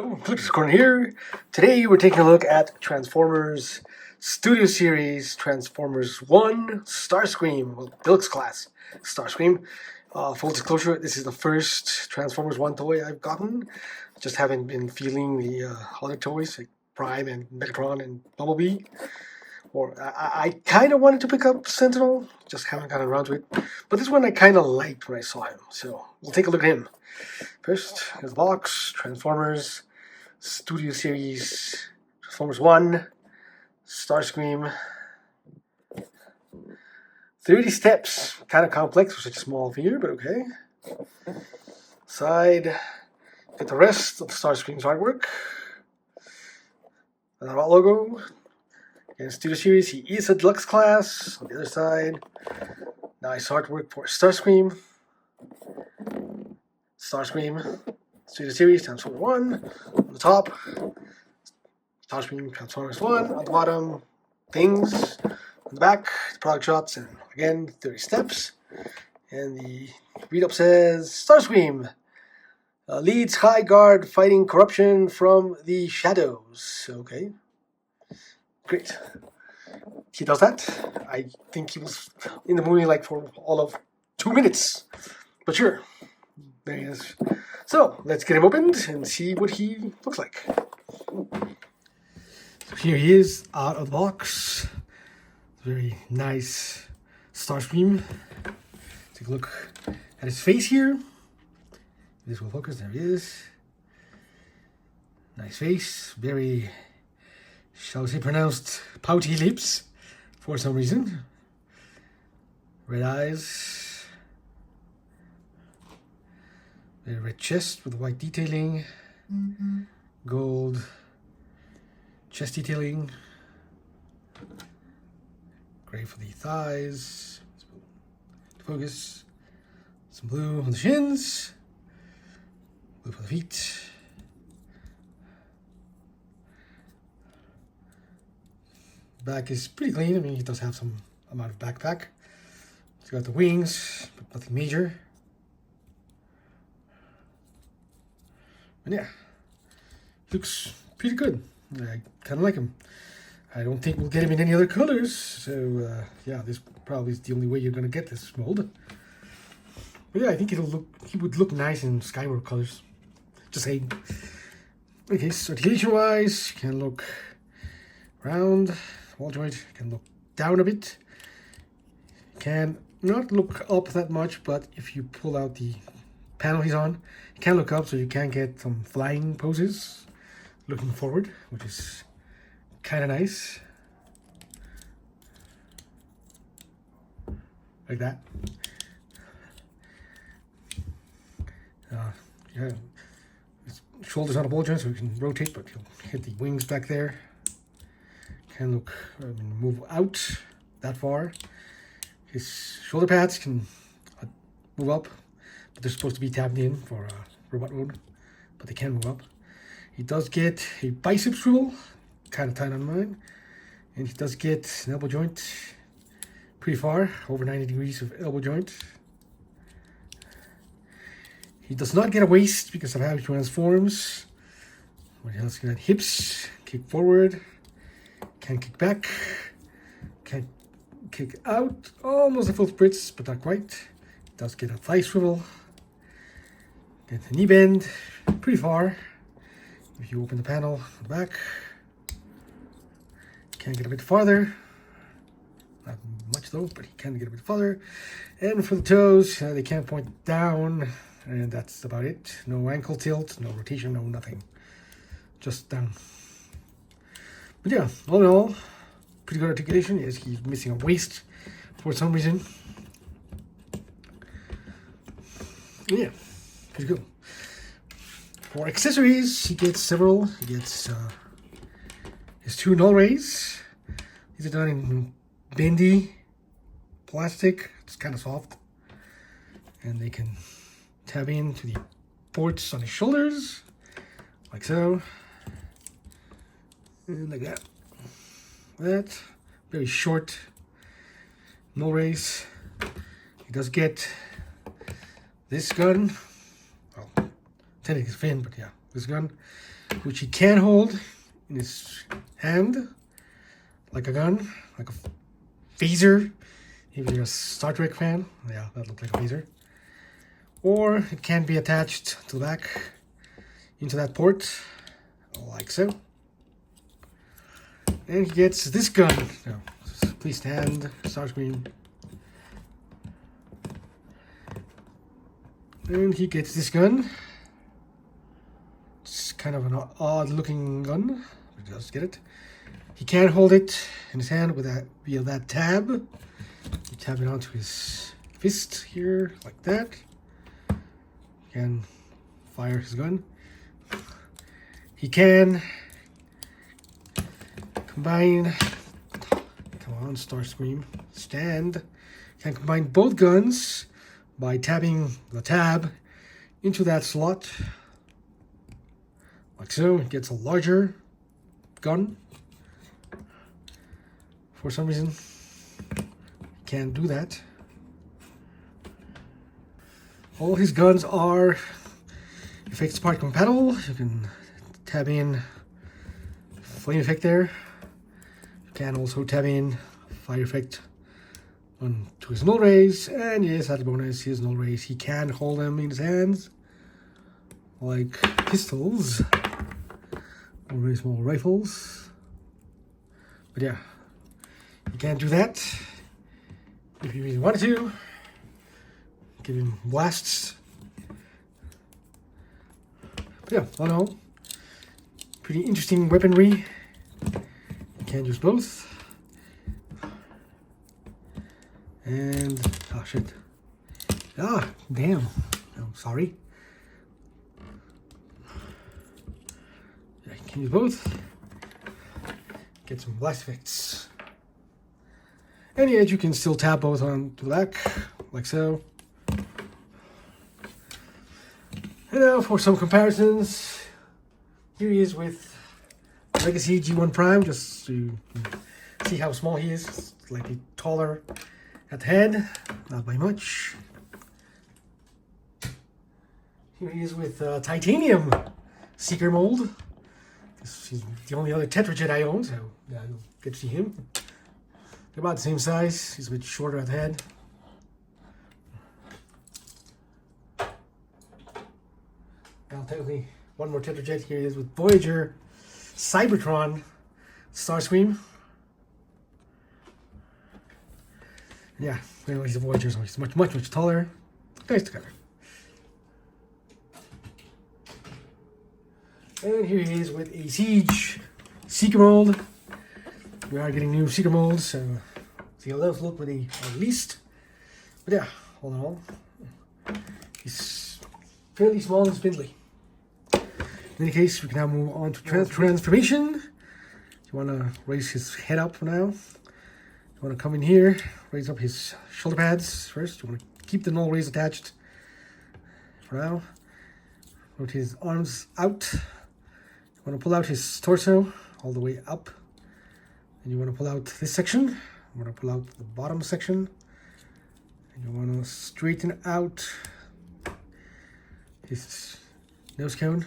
Hello, Deluxe Corner here. Today we're taking a look at Transformers Studio Series Transformers 1 Starscream, well, Deluxe Class Starscream. Full disclosure, this is the first Transformers 1 toy I've gotten. Just haven't been feeling the other toys like Prime and Megatron and Bumblebee. Or I kind of wanted to pick up Sentinel, just haven't gotten around to it. But this one I kind of liked when I saw him, so we'll take a look at him. First, here's the box, Transformers Studio Series, Transformers 1, Starscream. 30 steps, kind of complex for such a small figure, but okay. Side, get the rest of Starscream's artwork. Another logo. In Studio Series, he is a deluxe class. On the other side, nice artwork for Starscream. Starscream Studio Series Transformers 1 on the top, Starscream Transformers 1 on the bottom, things on the back, the product shots, and again 30 steps. And the read up says Starscream leads High Guard fighting corruption from the shadows. Okay, great. He does that. I think he was in the movie like for all of 2 minutes, but sure. There he is. So let's get him opened and see what he looks like. So here he is out of the box. Very nice Starscream. Take a look at his face here. This will focus. There he is. Nice face. Very, shall we say, pronounced pouty lips for some reason. Red eyes. A red chest with white detailing, gold chest detailing, gray for the thighs, focus, some blue on the shins, blue for the feet, back is pretty clean. I mean, he does have some amount of backpack. He's got the wings, but nothing major. And yeah, looks pretty good. I kind of like him. I don't think we'll get him in any other colors. So yeah, this probably is the only way you're gonna get this mold. But yeah, I think he would look nice in Skyward colors. Just saying. Okay, so articulation wise, you can look round, wall joint, you can look down a bit. You can not look up that much, but if you pull out the panel he's on, you can look up, so you can get some flying poses looking forward, which is kind of nice, like that. Yeah, his shoulders on a ball joint, so you can rotate, but you'll hit the wings back there. Can look, move out that far. His shoulder pads can move up, but they're supposed to be tapped in for robot mode, but they can move up. He does get a bicep swivel, kind of tight on mine, and he does get an elbow joint pretty far, over 90 degrees of elbow joint. He does not get a waist because of how he transforms. What else? He got hips, kick forward, can kick back, can kick out, almost a full spritz, but not quite. He does get a thigh swivel. Get the knee bend pretty far. If you open the panel on the back, can get a bit farther. Not much though, but he can get a bit farther. And for the toes, they can't point down, and that's about it. No ankle tilt, no rotation, no nothing. Just down. But yeah, all in all, pretty good articulation. Yes, he's missing a waist for some reason. Yeah. Pretty good. For accessories, he gets several. He gets his 2 null rays. These are done in bendy plastic. It's kind of soft, and they can tab into the ports on his shoulders, like so, and like that. That very short null rays. He does get this gun. Well, technically it's fin, but yeah, this gun, which he can hold in his hand like a gun, like a phaser. If you're a Star Trek fan, yeah, that looked like a phaser. Or it can be attached to the back into that port, like so. And he gets this gun. Now, please stand, Starscream. And he gets this gun. It's kind of an odd looking gun, but he does get it. He can hold it in his hand with that via that tab. You tap it onto his fist here, like that. He can fire his gun. He can combine, come on, Starscream, stand. Can combine both guns by tapping the tab into that slot, like so. He gets a larger gun. For some reason, he can't do that. All his guns are effects part compatible. You can tab in flame effect there. You can also tab in fire effect onto his null rays, and yes, as a bonus, his null rays, he can hold them in his hands like pistols or very small rifles. But yeah, you can't do that. If you really wanted to, give him blasts. But yeah, all in all, pretty interesting weaponry. You can use both. And, oh shit. Ah, damn. I'm sorry. Yeah, you can use both. Get some blast effects. And yet you can still tap both on the back, like so. And now for some comparisons. Here he is with Legacy G1 Prime, just to see how small he is. Slightly taller at the head, not by much. Here he is with Titanium Seeker mold. This is the only other Tetrajet I own, so yeah, you'll get to see him. They're about the same size. He's a bit shorter at the head. Now, technically, one more Tetrajet. Here he is with Voyager Cybertron Starscream. Yeah, well, he's a Voyager, so he's much taller. Nice together. And here he is with a Siege Seeker mold. We are getting new Seeker molds, so see how those look when they are released. But yeah, all in all, he's fairly small and spindly. In any case, we can now move on to transformation. You want to raise his head up for now. You want to come in here, raise up his shoulder pads first. You want to keep the null rays attached for now. Rotate his arms out. You want to pull out his torso all the way up. And you want to pull out this section. You want to pull out the bottom section. And you want to straighten out his nose cone.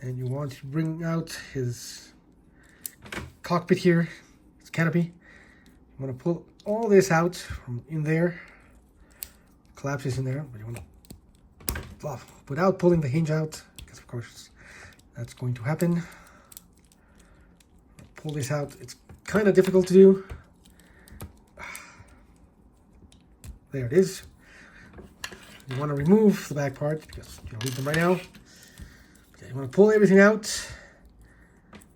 And you want to bring out his cockpit here, his canopy. You want to pull all this out from in there. Collapse this in there, but you want to, without pulling the hinge out, because of course that's going to happen. Pull this out. It's kind of difficult to do. There it is. You want to remove the back part because you don't need them right now. Okay, you want to pull everything out,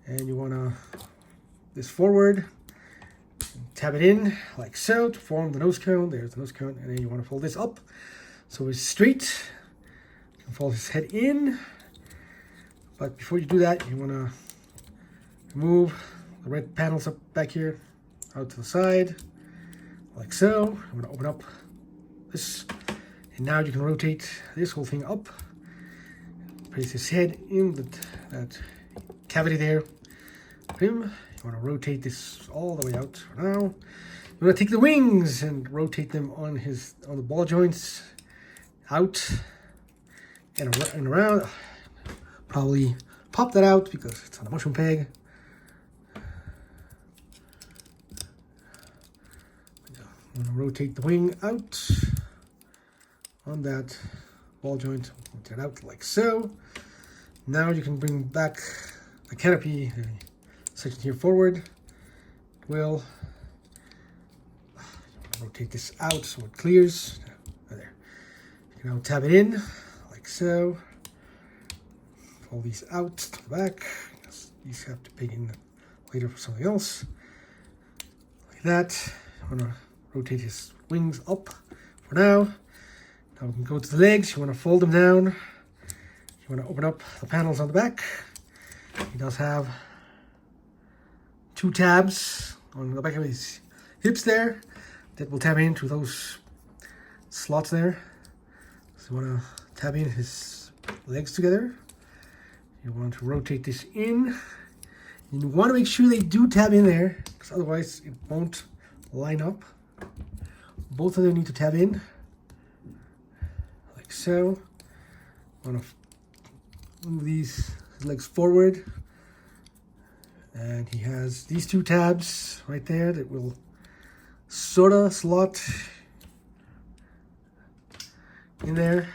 and you want to this forward, tap it in like so to form the nose cone. There's the nose cone, and then you want to fold this up so it's straight. You can fold his head in, but before you do that, you want to remove the red panels up back here out to the side like so. I'm going to open up this, and now you can rotate this whole thing up, place his head in that cavity there for him. You want to rotate this all the way out for now. You want to take the wings and rotate them on the ball joints out and around. probably pop that out because it's on a mushroom peg. I'm going to rotate the wing out on that ball joint, rotate it out like so. Now you can bring back the canopy section here forward. We'll rotate this out so it clears. There. You can now tab it in like so. Pull these out to the back. These have to peg in later for something else. Like that. I'm going to rotate his wings up for now. Now we can go to the legs. You want to fold them down. You want to open up the panels on the back. He does have 2 tabs on the back of his hips there that will tab into those slots there. So you want to tab in his legs together. You want to rotate this in. You want to make sure they do tab in there, because otherwise it won't line up. Both of them need to tab in, like so. Want to move these legs forward, and he has these 2 tabs right there that will sort of slot in there.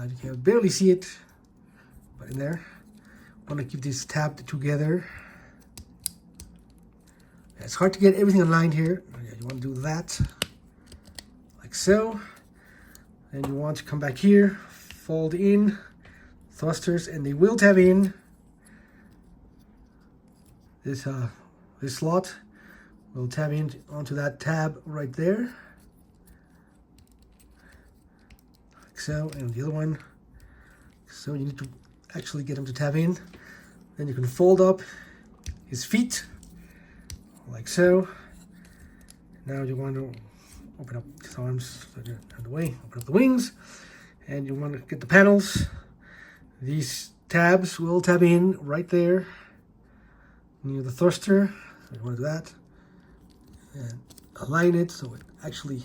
You can barely see it, but in there. Want to keep this tabbed together. It's hard to get everything aligned here. You want to do that, like so. Then you want to come back here, fold in thrusters, and they will tab in. This slot will tab in onto that tab right there, like so, and the other one. So you need to actually get them to tab in. Then you can fold up his feet, like so. Now you want to open up his arms so they're out of the way, open up the wings, and you want to get the panels. These tabs will tab in right there near the thruster. So you want to do that and align it so it actually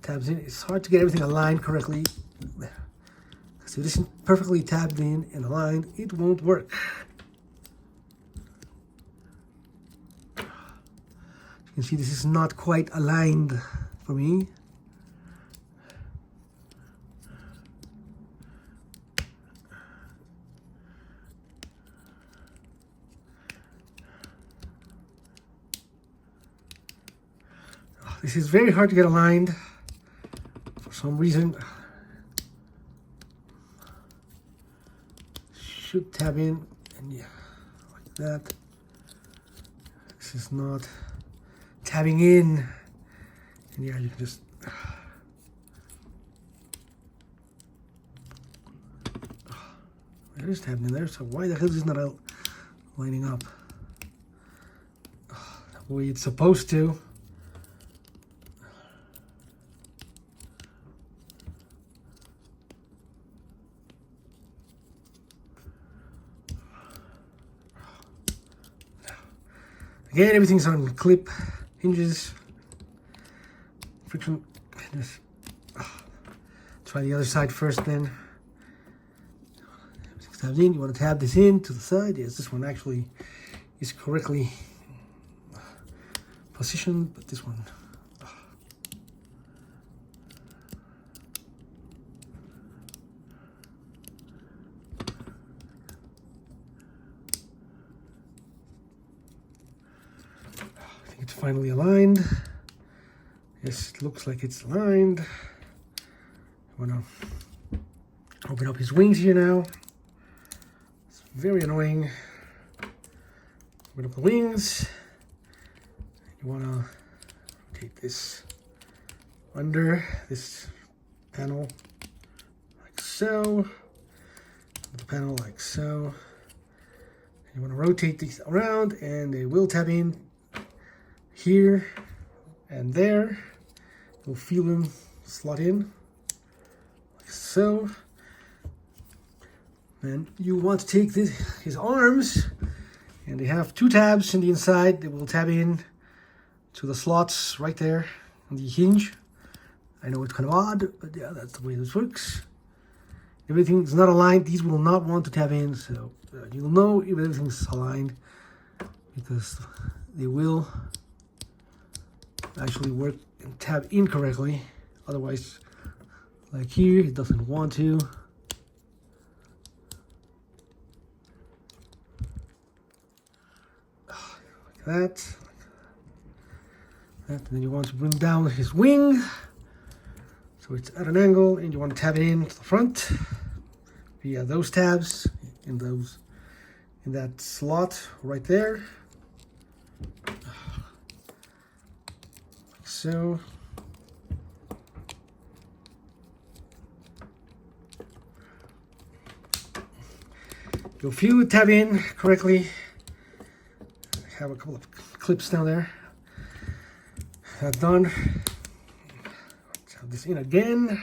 tabs in. It's hard to get everything aligned correctly. So if it isn't perfectly tabbed in and aligned, it won't work. You can see this is not quite aligned for me. This is very hard to get aligned for some reason. Should tab in, and yeah, like that. This is not tabbing in, and yeah, you can just it is tabbing in there. So why the hell is it not lining up the way it's supposed to? Again, everything's on clip hinges. Friction. Just, try the other side first then. Everything's tabbed in. You want to tab this in to the side. Yes, this one actually is correctly positioned, but this one. It's finally aligned. Yes, it looks like it's aligned. I want to open up his wings here now. It's very annoying. Open up the wings. You want to rotate this under this panel like so. The panel like so. You want to rotate these around, and they will tab in here and there. You'll feel them slot in like so. Then you want to take his arms, and they have 2 tabs in the inside. They will tab in to the slots right there on the hinge, I know it's kind of odd, but yeah, that's the way this works. Everything's not aligned. These will not want to tab in, so you'll know if everything's aligned because they will actually work and tab in correctly. Otherwise, like here, it doesn't want to. Like that. And then you want to bring down his wing. So it's at an angle, and you want to tab it in to the front via those tabs in that slot right there. Like so. You'll feel it tab in correctly. I have a couple of clips down there. That's done. Let's have this in again.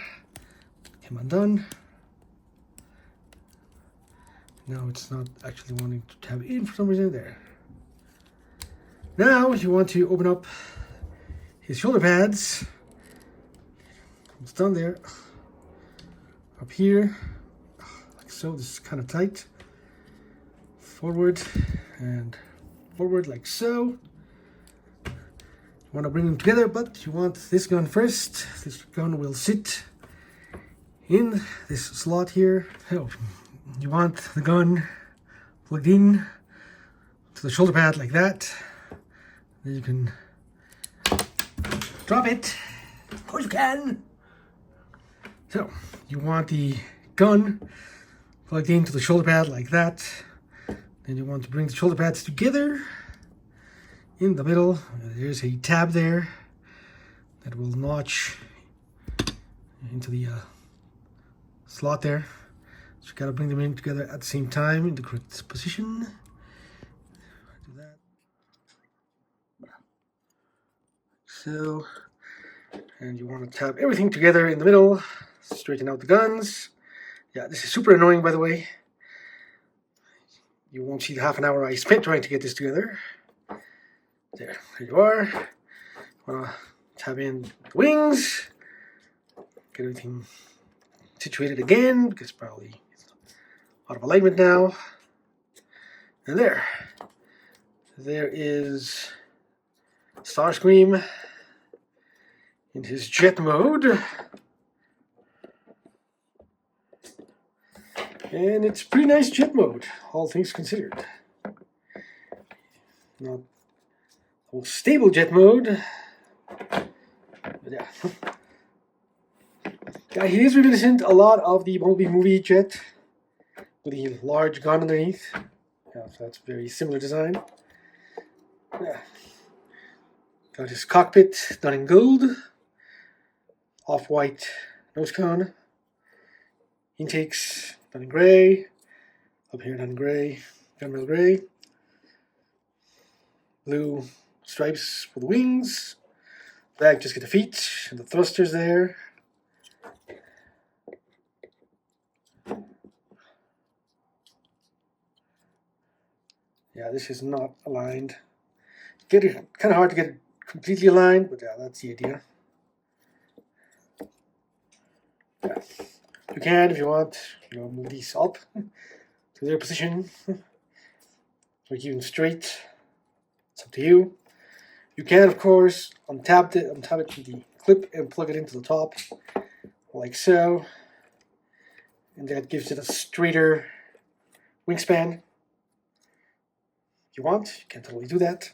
Come undone. Now it's not actually wanting to tab in for some reason there. Now you want to open up his shoulder pads. It's done there. Up here, like so. This is kind of tight. Forward and forward like so. You want to bring them together, but you want this gun first. This gun will sit in this slot here. So you want the gun plugged in to the shoulder pad like that. Then you can drop it. Of course you can. So you want the gun plugged into the shoulder pad like that. Then you want to bring the shoulder pads together in the middle. There's a tab there that will notch into the slot there. So you gotta bring them in together at the same time in the correct position. Do that. So, and you want to tab everything together in the middle. Straighten out the guns. Yeah, this is super annoying, by the way. You won't see the half an hour I spent trying to get this together. There you are. Want to tab in the wings. Get everything situated again because probably it's out of alignment now. And there is Starscream in his jet mode. And it's pretty nice jet mode, all things considered. Not a stable jet mode, but yeah. Yeah, he is reminiscent a lot of the Bumblebee movie jet with the large gun underneath. Yeah, so that's a very similar design. Yeah. Got his cockpit done in gold, off-white nose cone, intakes done in gray, up here done in gray, gunmetal gray, blue stripes for the wings, back just get the feet and the thrusters there. Yeah, this is not aligned. Get it kind of hard to get it completely aligned, but yeah, that's the idea. Yeah. You can, if you want, move these up to their position, or keep them straight. It's up to you. You can, of course, untap it to the clip and plug it into the top, like so, and that gives it a straighter wingspan. If you want, you can totally do that.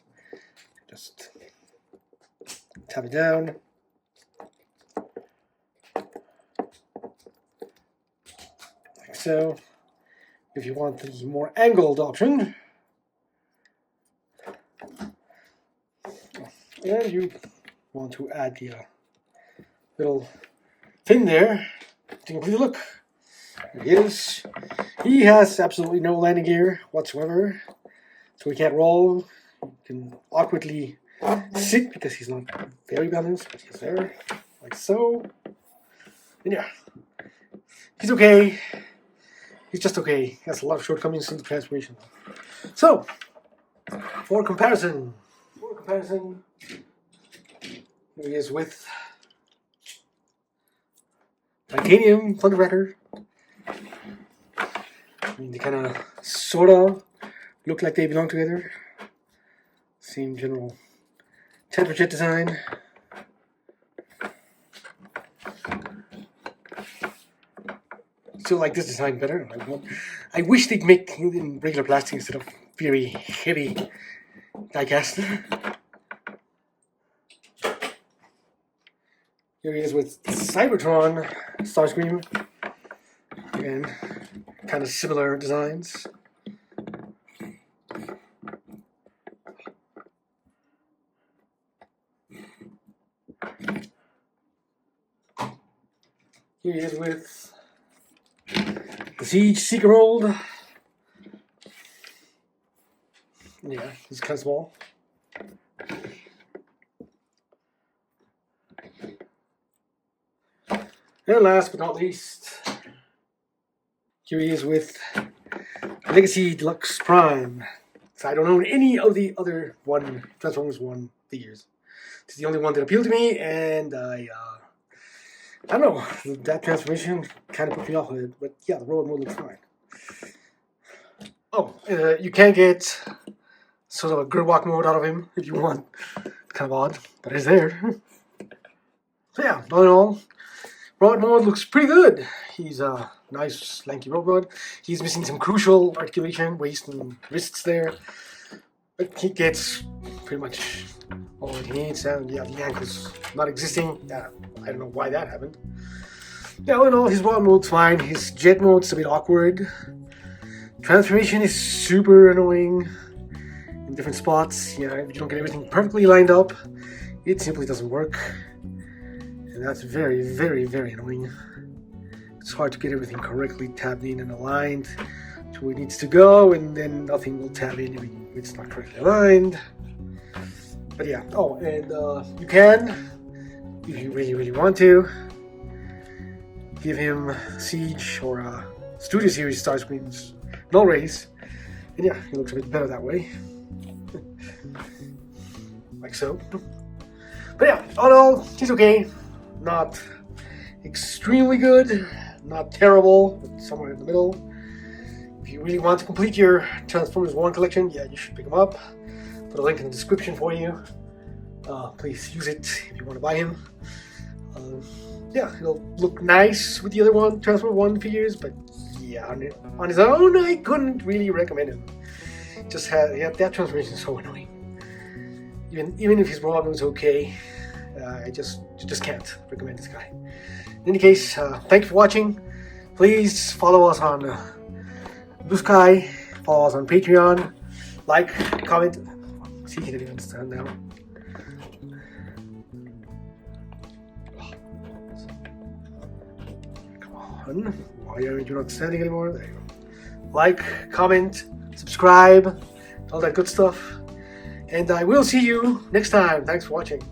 Just tap it down. Like so. If you want the more angled option, and you want to add the little fin there, take a complete look. There he is. He has absolutely no landing gear whatsoever, so he can't roll. He can awkwardly sit because he's not very balanced, but he's there, like so. And yeah, he's okay. He's just okay. He has a lot of shortcomings in the transformation. So, for comparison, here he is with titanium thundercracker. I mean, they kind of, sort of look like they belong together. Same general temperature design. Still like this design better. I wish they'd make it in regular plastic instead of very heavy die-cast. Here he is with Cybertron Starscream. Again, kind of similar designs. Here he is with the Siege Seeker Mold. Yeah, he's kind of small. And last but not least, here he is with Legacy Deluxe Prime. So I don't own any of the other Transformers 1 figures. It's the only one that appealed to me, and I don't know, that transformation kind of put me off of it, but yeah, the robot mode looks fine. Oh, you can get sort of a Gerwalk mode out of him if you want. It's kind of odd, but it's there. So yeah, all in all, robot mode looks pretty good. He's a nice, lanky robot. He's missing some crucial articulation, waist and wrists there, but he gets pretty much all he needs. And yeah, the ankles not existing. I don't know why that happened. Yeah, all in all, his robot mode's fine. His jet mode's a bit awkward. Transformation is super annoying in different spots. Yeah, if you don't get everything perfectly lined up, it simply doesn't work. And that's very, very, very annoying. It's hard to get everything correctly tabbed in and aligned to where it needs to go, and then nothing will tab in if it's not correctly aligned. But yeah, oh, and you can, if you really, really want to, give him Siege or Studio Series Starscream's null rays, and yeah, he looks a bit better that way. Like so. But yeah, all in all, he's okay. Not extremely good, not terrible, but somewhere in the middle. If you really want to complete your Transformers 1 collection, yeah, you should pick him up. Put a link in the description for you. Please use it if you want to buy him. Yeah, he'll look nice with the other Transformers 1 figures, but yeah, on his own, I couldn't really recommend him. That transformation is so annoying. Even if his robot was okay, I just can't recommend this guy. In any case, thank you for watching. Please follow us on Blue Sky, follow us on Patreon, like, comment. See, he didn't even stand now. Come on, why are you not standing anymore? There you go. Like, comment, subscribe, all that good stuff. And I will see you next time. Thanks for watching.